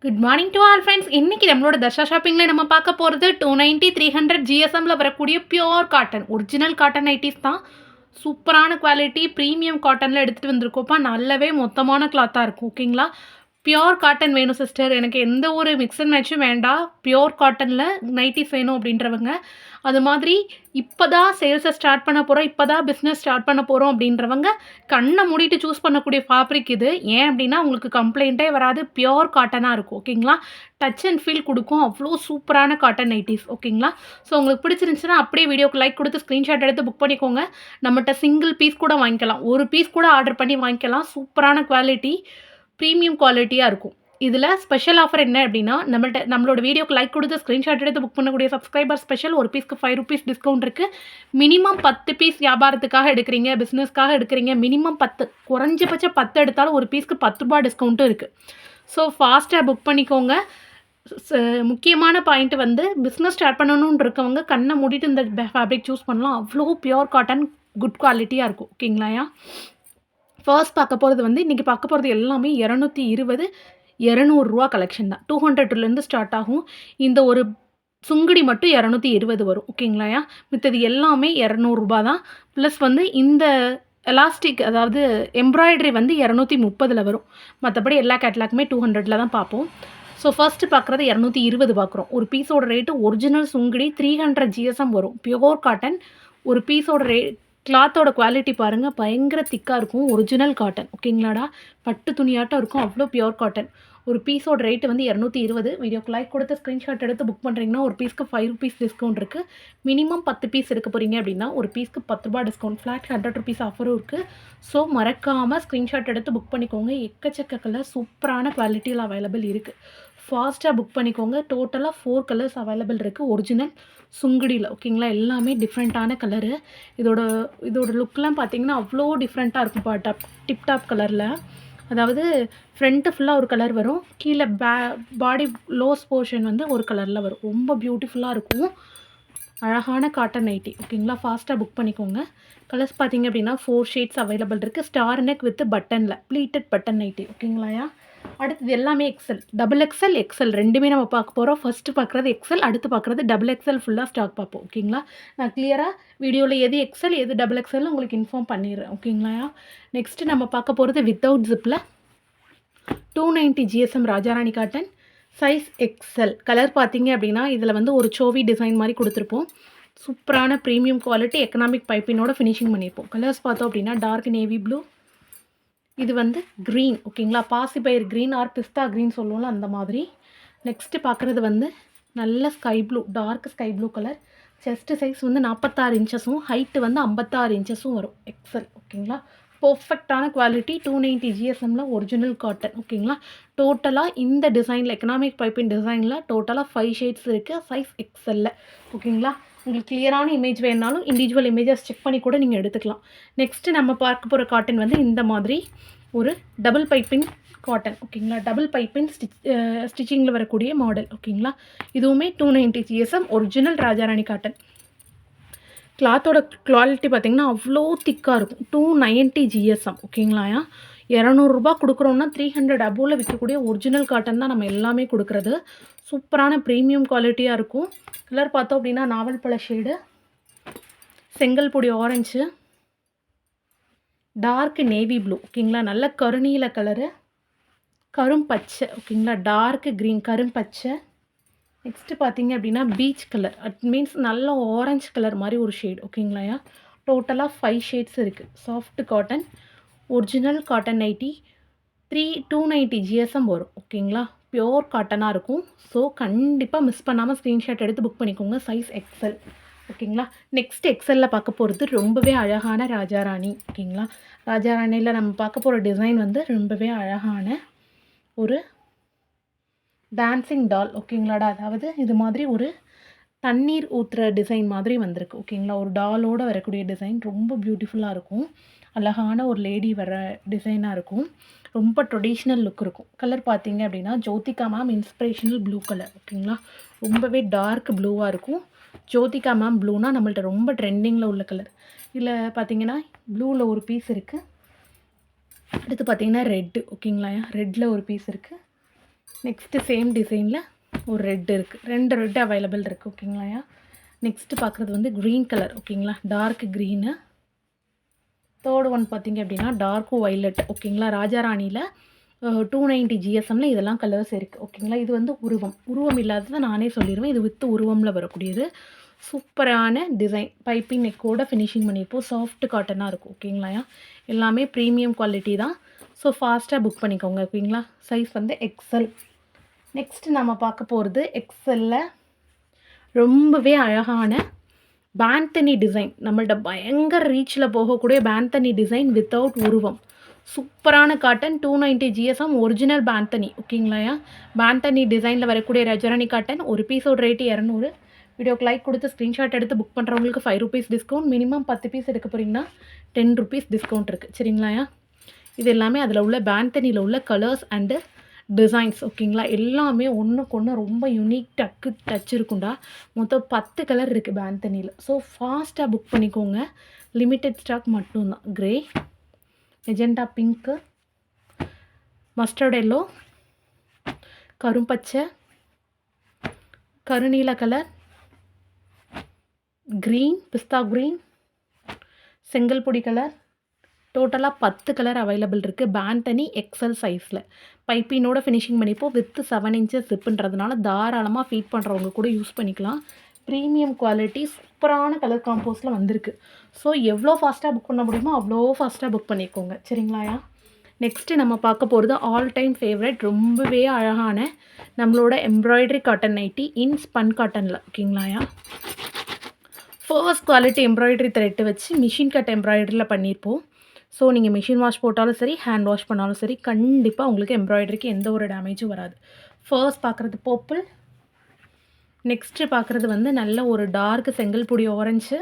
Good morning to all friends. இன்றைக்கி நம்மளோட தர்ஷா ஷாப்பிங்கில் நம்ம பார்க்க போகிறது 290 300 ஜிஎஸ்எம்மில் வரக்கூடிய pure cotton original cotton nighties தான். சூப்பரான குவாலிட்டி ப்ரீமியம் காட்டனில் எடுத்துகிட்டு வந்திருக்கோப்பா. நல்லாவே மொத்தமான கிளாத்தாக இருக்கும். ஓகேங்களா? பியோர் காட்டன் வேணும் சிஸ்டர், எனக்கு எந்த ஒரு மிக்ஸ் அண்ட் மேட்சும் வேண்டாம், பியோர் காட்டனில் நைட்டிஸ் வேணும் அப்படின்றவங்க, அது மாதிரி இப்போ தான் சேல்ஸை ஸ்டார்ட் பண்ண போகிறோம், இப்போ தான் பிஸ்னஸ் ஸ்டார்ட் பண்ண போகிறோம் அப்படின்றவங்க கண்ணை மூடிட்டு சூஸ் பண்ணக்கூடிய ஃபேப்ரிக் இது. ஏன் அப்படின்னா உங்களுக்கு கம்ப்ளைண்ட்டே வராது, பியோர் காட்டனாக இருக்கும். ஓகேங்களா? டச் அண்ட் ஃபீல் கொடுக்கும், அவ்வளோ சூப்பரான காட்டன் நைட்டிஸ். ஓகேங்களா? ஸோ உங்களுக்கு பிடிச்சிருந்துச்சுன்னா அப்படியே வீடியோக்கு லைக் கொடுத்து ஸ்க்ரீன்ஷாட் எடுத்து புக் பண்ணிக்கோங்க. நம்மகிட்ட சிங்கிள் பீஸ் கூட வாங்கிக்கலாம், ஒரு பீஸ் கூட ஆர்டர் பண்ணி வாங்கிக்கலாம். சூப்பரான குவாலிட்டி, ப்ரீமியம் குவாலிட்டியாக இருக்கும். இதில் ஸ்பெஷல் ஆஃபர் என்ன அப்படின்னா, நம்மளோட வீடியோக்கு லைக் கொடுத்து ஸ்க்ரீன்ஷாட் எடுத்து புக் பண்ணக்கூடிய சப்ஸ்கிரைபர் ஸ்பெஷல் ஒரு பீஸ்க்கு 5 ரூபீஸ் டிஸ்கவுண்ட் இருக்குது. மினிமம் 10 பீஸ் வியாபாரத்துக்காக எடுக்கிறீங்க, பிஸ்னஸ்க்காக எடுக்கிறீங்க, மினிமம் 10, குறைஞ்சபட்சம் 10 எடுத்தாலும் ஒரு பீஸ்க்கு 10 ரூபா டிஸ்கவுண்ட்டும் இருக்குது. ஸோ ஃபாஸ்ட்டாக புக் பண்ணிக்கோங்க. முக்கியமான பாயிண்ட் வந்து பிஸ்னஸ் ஸ்டார்ட் பண்ணணுன்னு இருக்கவங்க கண்ணை மூடிட்டு இந்த ஃபேப்ரிக் சூஸ் பண்ணலாம். அவ்வளோ பியோர் காட்டன் குட் குவாலிட்டியாக இருக்கும். ஓகேங்களாயா? ஃபர்ஸ்ட் பார்க்க போகிறது வந்து இன்றைக்கி பார்க்க போகிறது எல்லாமே 220 200 கலெக்ஷன் தான். 200லேருந்து ஸ்டார்ட் ஆகும். இந்த ஒரு சுங்குடி மட்டும் 220 வரும். ஓகேங்களாயா? மித்தது எல்லாமே 200 தான். ப்ளஸ் வந்து இந்த எலாஸ்டிக், அதாவது எம்ப்ராய்டரி வந்து 230 வரும். மற்றபடி எல்லா கேட்லாக்குமே 200 தான் பார்ப்போம். ஸோ ஃபர்ஸ்ட்டு பார்க்குறது 220 பார்க்குறோம். ஒரு பீஸோட ரேட்டு ஒரிஜினல் சுங்குடி 300 ஜிஎஸ்எம் வரும். Pure cotton. ஒரு பீஸோட கிளாத்தோட குவாலிட்டி பாருங்கள், பயங்கர திக்காக இருக்கும். Original cotton. ஓகேங்களாடா? பட்டு துணியாட்டம் இருக்கும், அவ்வளோ பியோர் காட்டன். ஒரு பீஸோட ரேட்டு வந்து 220. வீடியோக்கு லைக் கொடுத்து ஸ்க்ரீன்ஷாட் எடுத்து புக் பண்ணுறீங்கன்னா ஒரு பீஸ்க்கு 5 ரூபீஸ் டிஸ்கவுண்ட் இருக்குது. மினிமம் 10 பீஸ் எடுக்க போகிறீங்க அப்படின்னா ஒரு பீஸ்க்கு 10 ரூபா டிஸ்கவுண்ட், ஃப்ளாட் 100 ரூபீஸ் ஆஃபரும் இருக்குது. ஸோ மறக்காமல் ஸ்க்ரீன்ஷாட் எடுத்து புக் பண்ணிக்கோங்க. எக்கச்சக்க கலர் சூப்பரான குவாலிட்டியில் அவைலபிள் இருக்குது. ஃபாஸ்ட்டாக புக் பண்ணிக்கோங்க. டோட்டலாக 4 கலர்ஸ் அவைலபிள் இருக்குது ஒரிஜினல் சுங்குடியில். ஓகேங்களா? எல்லாமே டிஃப்ரெண்ட்டான கலரு. இதோட லுக்லாம் பார்த்தீங்கன்னா அவ்வளோ டிஃப்ரெண்ட்டாக இருக்கும்ப்பா. டிப்டாப் கலரில், அதாவது ஃப்ரண்ட்டு ஃபுல்லாக ஒரு கலர் வரும், கீழே பாடி லோஸ் போர்ஷன் வந்து ஒரு கலரில் வரும். ரொம்ப பியூட்டிஃபுல்லாக இருக்கும். அழகான காட்டன் நைட்டி. ஓகேங்களா? ஃபாஸ்ட்டாக புக் பண்ணிக்கோங்க. கலர்ஸ் பார்த்தீங்க அப்படின்னா 4 ஷேட்ஸ் அவைலபிள் இருக்குது. ஸ்டார் நெக் வித் பட்டனில், ப்ளீட்டட் பட்டன் நைட்டி. ஓகேங்களாயா? அடுத்தது எல்லாமே எக்ஸல், டபுள் எக்ஸல், எக்ஸல் ரெண்டுமே நம்ம பார்க்க போகிறோம். ஃபஸ்ட்டு பார்க்குறது எக்ஸல், அடுத்து பார்க்குறது டபுள் எக்ஸல். ஃபுல்லாக ஸ்டாக் பார்ப்போம். ஓகேங்களா? நான் கிளியராக வீடியோவில் எது எக்ஸல் எது டபுள் எக்ஸல்னு உங்களுக்கு இன்ஃபார்ம் பண்ணிடுறேன். ஓகேங்களா? நெக்ஸ்ட்டு நம்ம பார்க்க போகிறது வித்தவுட் ஜிப்பில் 290 GSM Rajarani cotton, size XL. Colour பார்த்தீங்க அப்படின்னா இதில் வந்து ஒரு சோவி டிசைன் மாதிரி கொடுத்துருப்போம். சூப்பரான ப்ரீமியம் குவாலிட்டி எக்கனாமிக் பைப்பினோட ஃபினிஷிங் பண்ணியிருப்போம். கலர்ஸ் பார்த்தோம் அப்படின்னா டார்க் நேவி ப்ளூ, இது வந்து க்ரீன். ஓகேங்களா? பாசிப்பயிர் க்ரீன் ஆர் பிஸ்தா க்ரீன் சொல்லுவோம்ல, அந்த மாதிரி. நெக்ஸ்ட்டு பார்க்குறது வந்து நல்ல sky blue, dark sky blue colour. Chest size வந்து 46 இன்ச்சஸும் ஹைட்டு வந்து 56 இன்ச்சஸும் வரும். எக்ஸல். ஓகேங்களா? பர்ஃபெக்டான குவாலிட்டி, 290 ஜிஎஸ்எம்மில் ஒரிஜினல் காட்டன். ஓகேங்களா? டோட்டலாக இந்த டிசைனில் எக்கனாமிக் பைப்பின் டிசைனில் டோட்டலாக 5 ஷேட்ஸ் இருக்குது, சைஸ் எக்ஸலில். ஓகேங்களா? உங்களுக்கு கிளியரான இமேஜ் வேணாலும் இண்டிவிஜுவல் இமேஜஸ் செக் பண்ணி கூட நீங்கள் எடுத்துக்கலாம். நெக்ஸ்ட்டு நம்ம பார்க்க போகிற காட்டன் வந்து இந்த மாதிரி ஒரு டபுள் பைப்பின் காட்டன். ஓகேங்களா? டபுள் பைப்பின் ஸ்டிச்சிங்கில் வரக்கூடிய மாடல். ஓகேங்களா? இதுவுமே 290 GSM original Raja Rani cotton. கிளாத்தோட quality பார்த்திங்கன்னா அவ்வளோ திக்காக இருக்கும். 290 ஜிஎஸ்எம். ஓகேங்களா? 200 கொடுக்குறோன்னா 300 அபோவில் விற்கக்கூடிய ஒரிஜினல் காட்டன் தான் நம்ம எல்லாமே கொடுக்குறது. சூப்பரான ப்ரீமியம் குவாலிட்டியாக இருக்கும். கலர் பார்த்தோம் அப்படின்னா நாவல் பழ ஷேடு, செங்கல் பொடி ஆரஞ்சு, டார்க் நேவி ப்ளூ. ஓகேங்களா? நல்ல கருநீல கலரு, கரும்பச்சை. ஓகேங்களா? Dark green, கரும்பச்சை. நெக்ஸ்ட்டு பார்த்தீங்க அப்படின்னா பீச் கலர், அட் மீன்ஸ் நல்ல ஆரஞ்சு கலர் மாதிரி ஒரு ஷேட். ஓகேங்களாயா? டோட்டலாக 5 ஷேட்ஸ் இருக்குது. Soft cotton, original cotton nightie, 290 GSM வரும். ஓகேங்களா? பியோர் காட்டனாக இருக்கும். ஸோ கண்டிப்பாக மிஸ் பண்ணாமல் ஸ்க்ரீன்ஷாட் எடுத்து புக் பண்ணிக்கோங்க. Size XL. ஓகேங்களா? நெக்ஸ்ட் எக்ஸலில் பார்க்க போகிறது ரொம்பவே அழகான ராஜாராணி. ஓகேங்களா? ராஜாராணியில் நம்ம பார்க்க போகிற டிசைன் வந்து ரொம்பவே அழகான ஒரு டான்சிங் டால். ஓகேங்களாடா? அதாவது இது மாதிரி ஒரு தண்ணீர் ஊற்றுற டிசைன் மாதிரி வந்திருக்கு. ஓகேங்களா? ஒரு டாலோடு வரக்கூடிய டிசைன் ரொம்ப பியூட்டிஃபுல்லாக இருக்கும். அழகான ஒரு லேடி வர டிசைனாக இருக்கும். ரொம்ப ட்ரெடிஷ்னல் லுக் இருக்கும். கலர் பார்த்தீங்க அப்படின்னா Jyothika ma'am inspirational blue colour. ஓகேங்களா? ரொம்பவே டார்க் ப்ளூவாக இருக்கும். ஜோதிகா மேம் ப்ளூனா நம்மள்ட்ட ரொம்ப ட்ரெண்டிங்கில் உள்ள கலர். இதில் பார்த்தீங்கன்னா ப்ளூவில் ஒரு பீஸ் இருக்குது. அடுத்து பார்த்தீங்கன்னா ரெட்டு. ஓகேங்களா? ரெட்டில் ஒரு பீஸ் இருக்குது. நெக்ஸ்ட்டு சேம் டிசைனில் ஒரு ரெட் இருக்குது, 2 ரெட் அவைலபிள் இருக்குது. ஓகேங்களாயா. நெக்ஸ்ட்டு பார்க்குறது வந்து க்ரீன் கலர். ஓகேங்களா, டார்க் க்ரீனு. தேர்ட் ஒன் பார்த்திங்க அப்படின்னா டார்க் வைலட். ஓகேங்களா, ராஜாராணியில் 290 ஜிஎஸ்எம்மில் இதெல்லாம் கலர்ஸ் இருக்குது. ஓகேங்களா, இது வந்து உருவம் இல்லாததை நானே சொல்லிடுவேன். இது வித் உருவமில் வரக்கூடியது. சூப்பரான டிசைன், பைப்பிங் நெக்கோட ஃபினிஷிங் பண்ணியிருப்போம். சாஃப்ட் காட்டனாக இருக்கும். ஓகேங்களாயா, எல்லாமே ப்ரீமியம் குவாலிட்டி தான். ஸோ ஃபாஸ்ட்டாக புக் பண்ணிக்கோங்க. ஓகேங்களா, சைஸ் வந்து எக்ஸல். நெக்ஸ்ட்டு நம்ம பார்க்க போகிறது எக்ஸலில் ரொம்பவே அழகான பேந்தனி டிசைன். நம்மள்ட்ட பயங்கர ரீச்சில் போகக்கூடிய பேந்தனி டிசைன் வித்தவுட் உருவம். சூப்பரான காட்டன், 290 ஜிஎஸ்எம், ஒரிஜினல் பேந்தனி. ஓகேங்களாயா, பேந்தனி டிசைனில் வரக்கூடிய ரஜராணி காட்டன். ஒரு பீஸோட ரேட்டு 200. வீடியோக்கு லைக் கொடுத்து ஸ்க்ரீன்ஷாட் எடுத்து புக் பண்ணுறவங்களுக்கு 5 rupees டிஸ்கவுண்ட். மினிமம் 10 பீஸ் எடுக்க போகிறீங்கன்னா 10 rupees டிஸ்கவுண்ட் இருக்குது. சரிங்களாயா, இது எல்லாமே அதில் உள்ள பேந்தனியில் உள்ள கலர்ஸ் அண்டு டிசைன்ஸ். ஓகேங்களா, எல்லாமே ஒன்றுக்கு ஒன்று ரொம்ப யூனிக் டச் இருக்குண்டா. மொத்தம் 10 கலர் இருக்குது பேந்தனியில். ஸோ ஃபாஸ்ட்டாக புக் பண்ணிக்கோங்க. லிமிட்டட் ஸ்டாக் மட்டும்தான். Grey, magenta pink, mustard yellow, கரும்பச்சை, கருநீல கலர், க்ரீன், பிஸ்தா க்ரீன், செங்கல் பொடி கலர். டோட்டலாக 10 கலர் அவைலபிள் இருக்குது. பேந்தனி எக்ஸல் சைஸில் பைப்பினோட ஃபினிஷிங் பண்ணிப்போம். வித்து 7 inches ஜிப்புன்றதுனால தாராளமாக ஃபீட் பண்ணுறவங்க கூட யூஸ் பண்ணிக்கலாம். ப்ரீமியம் குவாலிட்டி, சூப்பரான கலர் காம்போஸில் வந்திருக்கு. ஸோ எவ்வளோ ஃபாஸ்ட்டாக புக் பண்ண முடியுமோ அவ்வளோ ஃபாஸ்ட்டாக புக் பண்ணிக்கோங்க. சரிங்களாயா. நெக்ஸ்ட்டு நம்ம பார்க்க போகிறது ஆல் டைம் ஃபேவரட், ரொம்பவே அழகான நம்மளோட எம்ப்ராய்டரி காட்டன் நைட்டி இன் ஸ்பன் காட்டனில். ஓகேங்களாயா, ஃபர்ஸ்ட் குவாலிட்டி எம்ப்ராய்டரி த்ரெட்டு வச்சு மிஷின் கட் எம்ப்ராய்டரியில் பண்ணியிருப்போம். ஸோ நீங்கள் மிஷின் வாஷ் போட்டாலும் சரி, ஹேண்ட் வாஷ் பண்ணாலும் சரி, கண்டிப்பாக உங்களுக்கு எம்ப்ராய்டரிக்கு எந்த ஒரு டேமேஜும் வராது. ஃபர்ஸ்ட் பார்க்குறது பர்பிள். நெக்ஸ்ட்டு பார்க்குறது வந்து நல்ல ஒரு டார்க் செங்கல் பொடி ஆரஞ்சு.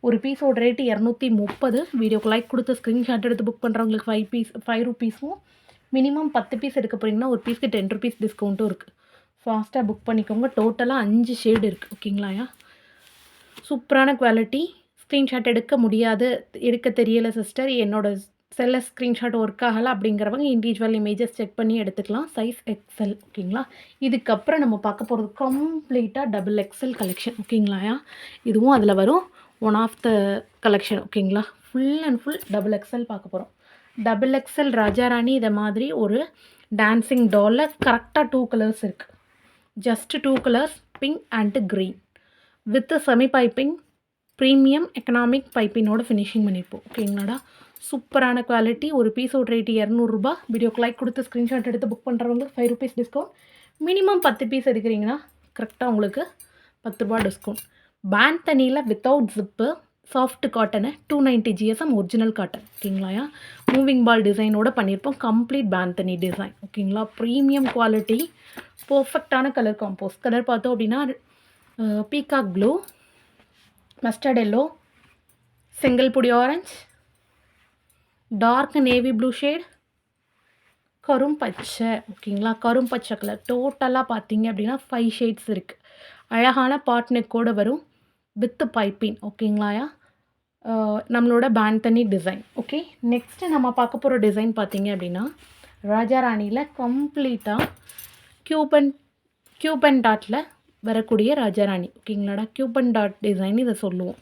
ஒரு பீஸோட ரேட்டு 230. வீடியோக்கு லைக் கொடுத்து ஸ்க்ரீன்ஷாட் எடுத்து புக் பண்ணுறவங்களுக்கு 5 rupeesம். மினிமம் 10 பீஸ் எடுக்க போகிறீங்கன்னா ஒரு பீஸ்க்கு 10 rupees டிஸ்கவுண்ட்டும் இருக்குது. ஃபாஸ்ட்டாக புக் பண்ணிக்கோங்க. டோட்டலாக 5 ஷேடு இருக்குது. ஓகேங்களாயா, சூப்பரான குவாலிட்டி. ஸ்க்ரீன்ஷாட் எடுக்க தெரியலை சிஸ்டர், என்னோடய செல்ல ஸ்க்ரீன்ஷாட் ஒர்க் ஆகலை அப்படிங்கிறவங்க இண்டிவிஜுவல் இமேஜஸ் செக் பண்ணி எடுத்துக்கலாம். Size XL. ஓகேங்களா, இதுக்கப்புறம் நம்ம பார்க்க போகிறது கம்ப்ளீட்டாக டபுள் எக்ஸல் கலெக்ஷன். ஓகேங்களாயா, இதுவும் அதில் வரும் ஒன் ஆஃப் த கலெக்ஷன். ஓகேங்களா, full and full double XL பார்க்க போகிறோம். டபுள் எக்ஸல் ராஜாராணி இதை மாதிரி ஒரு டான்ஸிங் டாலில் கரெக்டாக 2 கலர்ஸ் இருக்குது. Just 2 colours, pink and green with semi piping, premium economic பைப்பினோட ஃபினிஷிங் பண்ணியிருப்போம். ஓகேங்களாடா, சூப்பரான குவாலிட்டி. ஒரு பீஸோட ரேட்டு 200 ரூபா. வீடியோக்கு லைக் கொடுத்து ஸ்க்ரீன்ஷாட் எடுத்து புக் பண்ணுறவங்க 5 rupees டிஸ்கவுண்ட். மினிமம் 10 பீஸ் எடுக்கிறீங்கன்னா கரெக்டாக உங்களுக்கு 10 ரூபா டிஸ்கவுண்ட். பேந்தனியில் without zip, soft cotton, 290 GSM, original cotton. ஓகேங்களாயா, மூவிங் பால் டிசைனோட பண்ணியிருப்போம். Complete Bandhani design. ஓகேங்களா, ப்ரீமியம் குவாலிட்டி, பர்ஃபெக்டான கலர் காம்போஸ். கலர் பார்த்தோம் அப்படின்னா பீகாக் ப்ளூ, மஸ்டர்ட் எல்லோ, செங்கல் பொடி orange, dark navy blue shade, கரும்பச்சை. ஓகேங்களா, கரும்பச்சை கலர். டோட்டலாக பார்த்தீங்க அப்படின்னா 5 ஷேட்ஸ் இருக்குது. அழகான பாட் நெக்கோடு வரும் வித் பைப்பிங். ஓகேங்களாயா, நம்மளோட பேந்தனி டிசைன். ஓகே, நெக்ஸ்ட்டு நம்ம பார்க்க போகிற டிசைன் பார்த்தீங்க அப்படின்னா ராஜாராணியில் கம்ப்ளீட்டாக கியூபன் டாட்டில் வரக்கூடிய ராஜாராணி. ஓகேங்களாடா, கியூபன் டாட் டிசைன் இதை சொல்லுவோம்.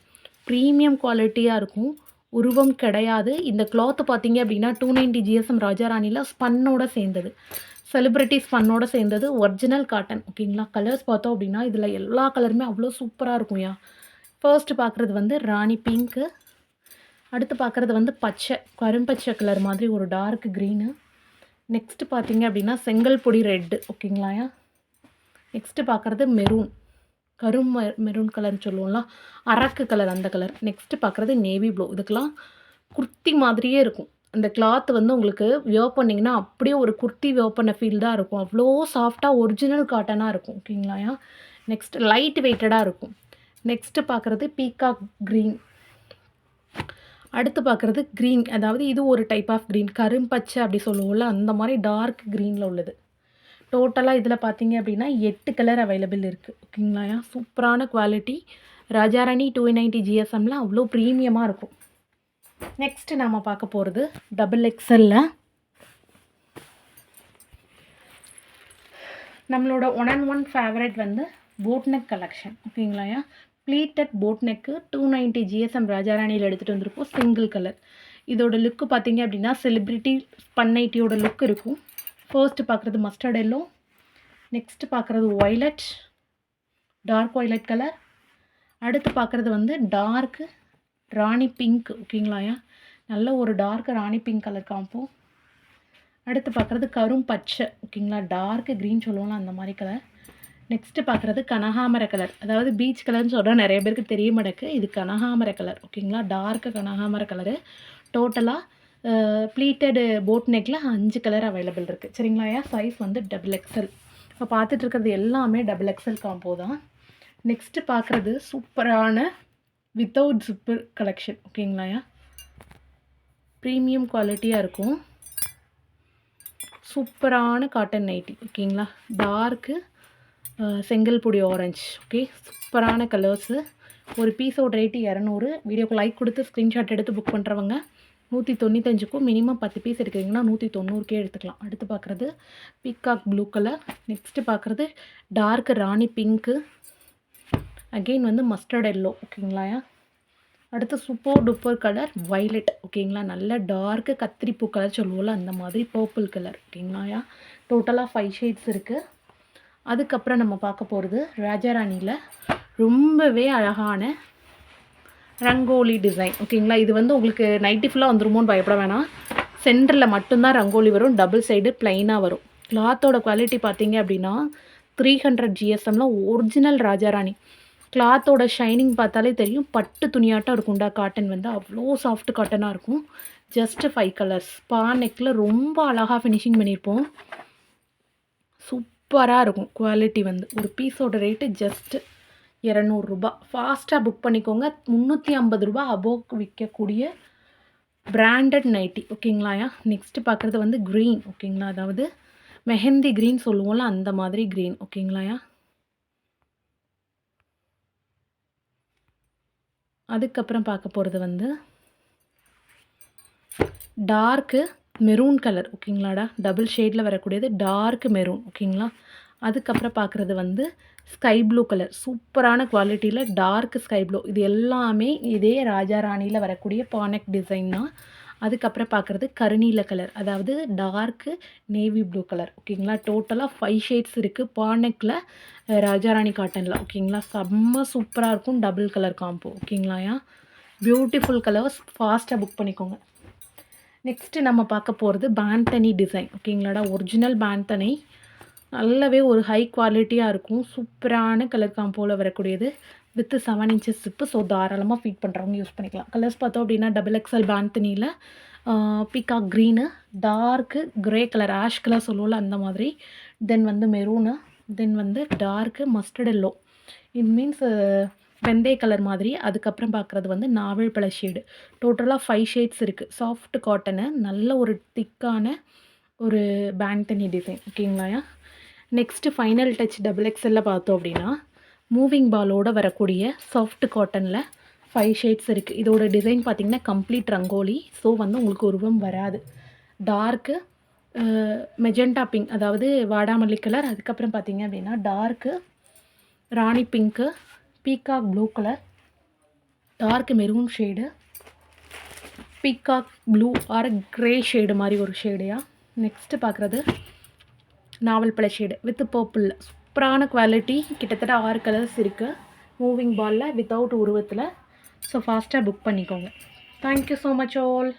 ப்ரீமியம் குவாலிட்டியாக இருக்கும், உருவம் கிடையாது. இந்த கிளாத்து பார்த்தீங்க அப்படின்னா 290 ஜிஎஸ்எம் ராஜாராணியில் ஸ்பன்னோட சேர்ந்தது, செலிப்ரிட்டி ஸ்பன்னோட சேர்ந்தது, ஒரிஜினல் காட்டன். ஓகேங்களா, கலர்ஸ் பார்த்தோம் அப்படின்னா இதில் எல்லா கலருமே அவ்வளோ சூப்பராக இருக்கும்யா. ஃபர்ஸ்ட்டு பார்க்குறது வந்து ராணி பிங்க்கு. அடுத்து பார்க்குறது வந்து பச்சை, கரும்பச்சை கலர் மாதிரி ஒரு டார்க் க்ரீனு. நெக்ஸ்ட்டு பார்த்தீங்க அப்படின்னா செங்கல் பொடி ரெட்டு. ஓகேங்களாயா, நெக்ஸ்ட்டு பார்க்குறது மெரூன், மெரூன் கலர்னு சொல்லுவோம்ல, அரக்கு கலர், அந்த கலர். நெக்ஸ்ட்டு பார்க்குறது நேவி ப்ளூ. இதுக்கெல்லாம் குர்த்தி மாதிரியே இருக்கும். அந்த கிளாத் வந்து உங்களுக்கு வியர் பண்ணிங்கன்னா அப்படியே ஒரு குர்த்தி வியர் பண்ண ஃபீல் தான் இருக்கும். அவ்வளோ சாஃப்டாக ஒரிஜினல் காட்டனாக இருக்கும். ஓகேங்களாயா, நெக்ஸ்ட் லைட் வெயிட்டடாக இருக்கும். நெக்ஸ்ட்டு பார்க்குறது பீகாக் க்ரீன். அடுத்து பார்க்குறது க்ரீன், அதாவது இது ஒரு டைப் ஆஃப் க்ரீன், கரும்பச்சை அப்படி சொல்லுவோம்ல, அந்த மாதிரி டார்க் க்ரீனில் உள்ளது. டோட்டலாக இதில் பார்த்தீங்க அப்படின்னா 8 கலர் அவைலபிள் இருக்குது. ஓகேங்களாயா, சூப்பரான குவாலிட்டி. ராஜாராணி 290 ஜிஎஸ்எம்மில் அவ்வளோ ப்ரீமியமாக இருக்கும். நெக்ஸ்ட்டு நம்ம பார்க்க போகிறது டபுள் எக்ஸலில் நம்மளோட ஒன் அண்ட் ஒன் ஃபேவரட் வந்து போட் நெக் கலெக்ஷன் ஓகேங்களாயா. ப்ளீட்டட் போட் நெக்கு 290 ஜிஎஸ்எம் ராஜாராணியில் எடுத்துகிட்டு வந்திருக்கோம். Single colour. இதோட லுக்கு பார்த்தீங்க அப்படின்னா செலிப்ரிட்டி ஸ்பன் நைட்டியோட லுக் இருக்கும். ஃபர்ஸ்ட் பார்க்குறது மஸ்டர்ட் எல்லோ, நெக்ஸ்ட் பார்க்குறது ஒய்லட், டார்க் ஒய்லட் கலர். அடுத்து பார்க்குறது வந்து டார்க்கு ராணி பிங்க் ஓகேங்களாயா. நல்ல ஒரு dark rani pink colour combo. அடுத்து பார்க்குறது கரும் பச்சை ஓகேங்களா. டார்க்கு க்ரீன் சொல்லுவோம்ல அந்த மாதிரி கலர். நெக்ஸ்ட்டு பார்க்குறது கனகாமர கலர், அதாவது பீச் கலர்னு சொல்கிறோம், நிறைய பேருக்கு தெரிய மாட்டேக்கு. இது கனகாமர கலர் ஓகேங்களா. டார்க்கு கனகாமர கலரு. டோட்டலாக ப்ளீட்டடு போட் நெக்கில் 5 கலர் அவைலபிள் இருக்குது சரிங்களாயா. சைஸ் வந்து XXL. இப்போ பார்த்துட்டு இருக்கிறது எல்லாமே XXL காம்போ தான். நெக்ஸ்ட்டு பார்க்குறது சூப்பரான வித்தவுட் ஜிப்பர் கலெக்ஷன் ஓகேங்களாயா. ப்ரீமியம் குவாலிட்டியாக இருக்கும். சூப்பரான காட்டன் நைட்டி ஓகேங்களா. டார்க்கு செங்கல் பொடி ஆரஞ்சு ஓகே. சூப்பரான கலர்ஸு. ஒரு பீஸோட ரேட்டு 200. வீடியோக்கு லைக் கொடுத்து ஸ்க்ரீன்ஷாட் எடுத்து புக் பண்ணுறவங்க 195க்கும் மினிமம் 10 பீஸ் எடுக்கிறீங்கன்னா 190கே எடுத்துக்கலாம். அடுத்து பார்க்குறது பீகாக் ப்ளூ கலர். நெக்ஸ்ட்டு பார்க்குறது டார்க்கு ராணி பிங்க்கு. அகெயின் வந்து மஸ்டர்ட் எல்லோ ஓகேங்களாயா. அடுத்து சூப்பர் டூப்பர் கலர் வைலட் ஓகேங்களா. நல்ல டார்க்கு கத்திரிப்பூ கலர் சொல்லுவோம்ல அந்த மாதிரி பர்பிள் கலர் ஓகேங்களாயா. டோட்டலாக 5 ஷேட்ஸ் இருக்குது. அதுக்கப்புறம் நம்ம பார்க்க போகிறது ராஜாராணியில் ரொம்பவே அழகான ரங்கோலி டிசைன் ஓகேங்களா. இது வந்து உங்களுக்கு நைட்டி ஃபுல்லாக வந்துருமோன்னு பயப்பட வேணாம். சென்டரில் மட்டும்தான் ரங்கோலி வரும். டபுள் சைடு ப்ளைனாக வரும். கிளாத்தோட குவாலிட்டி பார்த்தீங்க அப்படின்னா 300 ஜிஎஸ்எம்மில் ஒரிஜினல் ராஜாராணி. கிளாத்தோட ஷைனிங் பார்த்தாலே தெரியும். பட்டு துணியாட்டம் இருக்கும்டா காட்டன் வந்து. அவ்வளோ சாஃப்ட் காட்டனாக இருக்கும். Just 5 colours. பா நெக்கில் ரொம்ப அழகாக ஃபினிஷிங் பண்ணியிருப்போம். சூப்பராக இருக்கும் குவாலிட்டி வந்து. ஒரு பீஸோட ரேட்டு ஜஸ்ட்டு 200 ரூபா. ஃபாஸ்ட்டாக புக் பண்ணிக்கோங்க. 350 ரூபா அபோவ் விற்கக்கூடிய பிராண்டட் நைட்டி ஓகேங்களாயா. நெக்ஸ்ட்டு பார்க்குறது வந்து க்ரீன் ஓகேங்களா. அதாவது மெஹந்தி க்ரீன் சொல்லுவோம்ல அந்த மாதிரி க்ரீன் ஓகேங்களாயா. அதுக்கப்புறம் பார்க்க போகிறது வந்து டார்க்கு மெரூன் கலர் ஓகேங்களாடா. டபுள் ஷேடில் வரக்கூடியது டார்க் மெரூன் ஓகேங்களா. அதுக்கப்புறம் பார்க்குறது வந்து ஸ்கை ப்ளூ கலர். சூப்பரான குவாலிட்டியில் டார்க் ஸ்கை ப்ளூ. இது எல்லாமே இதே ராஜாராணியில் வரக்கூடிய பானெக் டிசைன் தான். அதுக்கப்புறம் பார்க்குறது கருநீல கலர், அதாவது டார்க்கு நேவி ப்ளூ கலர் ஓகேங்களா. டோட்டலாக 5 ஷேட்ஸ் இருக்குது பானெக்கில் ராஜாராணி காட்டனில் ஓகேங்களா. செம்ம சூப்பராக இருக்கும். டபுள் கலர் காம்போ ஓகேங்களாயா. Beautiful colours. ஃபாஸ்ட்டாக புக் பண்ணிக்கோங்க. நெக்ஸ்ட்டு நம்ம பார்க்க போகிறது பேந்தனி டிசைன் ஓகேங்களாடா. ஒரிஜினல் பேந்தனி. நல்லாவே ஒரு ஹை குவாலிட்டியாக இருக்கும். சூப்பரான கலர் காம்போவில் வரக்கூடியது. With 7 inches zip. ஸோ தாராளமாக ஃபீட் பண்ணுறவங்க யூஸ் பண்ணிக்கலாம். கலர்ஸ் பார்த்தோம் அப்படின்னா XXL பேந்தனியில் peacock green, dark grey colour, ash colour சொல்லுவோம்ல அந்த மாதிரி. தென் வந்து மெரூனு, தென் வந்து dark mustard yellow, it means வெந்தய கலர் மாதிரி. அதுக்கப்புறம் பார்க்குறது வந்து நாவல் பழ ஷேடு. டோட்டலாக 5 ஷேட்ஸ் இருக்குது. சாஃப்ட் காட்டனு, நல்ல ஒரு திக்கான ஒரு பேந்தனி டிசைன் ஓகேங்களாயா. நெக்ஸ்ட்டு ஃபைனல் டச் XXL பார்த்தோம் அப்படின்னா மூவிங் பாலோடு வரக்கூடிய சாஃப்ட் காட்டனில் 5 ஷேட்ஸ் இருக்குது. இதோட டிசைன் பார்த்திங்கன்னா கம்ப்ளீட் ரங்கோலி. ஸோ வந்து உங்களுக்கு உருவம் வராது. டார்க்கு மெஜெண்டா பிங்க், அதாவது வாடாமல்லி கலர். அதுக்கப்புறம் பார்த்திங்க அப்படின்னா dark rani pink, peacock blue colour, dark maroon shade, peacock blue or grey shade மாதிரி ஒரு ஷேடையாக. நெக்ஸ்ட்டு பார்க்குறது நாவல் பழ ஷேடு வித் பர்பிள். சூப்பரான குவாலிட்டி. கிட்டத்தட்ட 6 கலர்ஸ் இருக்குது மூவிங் பாலில் வித்தவுட் உருவத்தில். ஸோ ஃபாஸ்ட்டாக புக் பண்ணிக்கோங்க. Thank you so much all.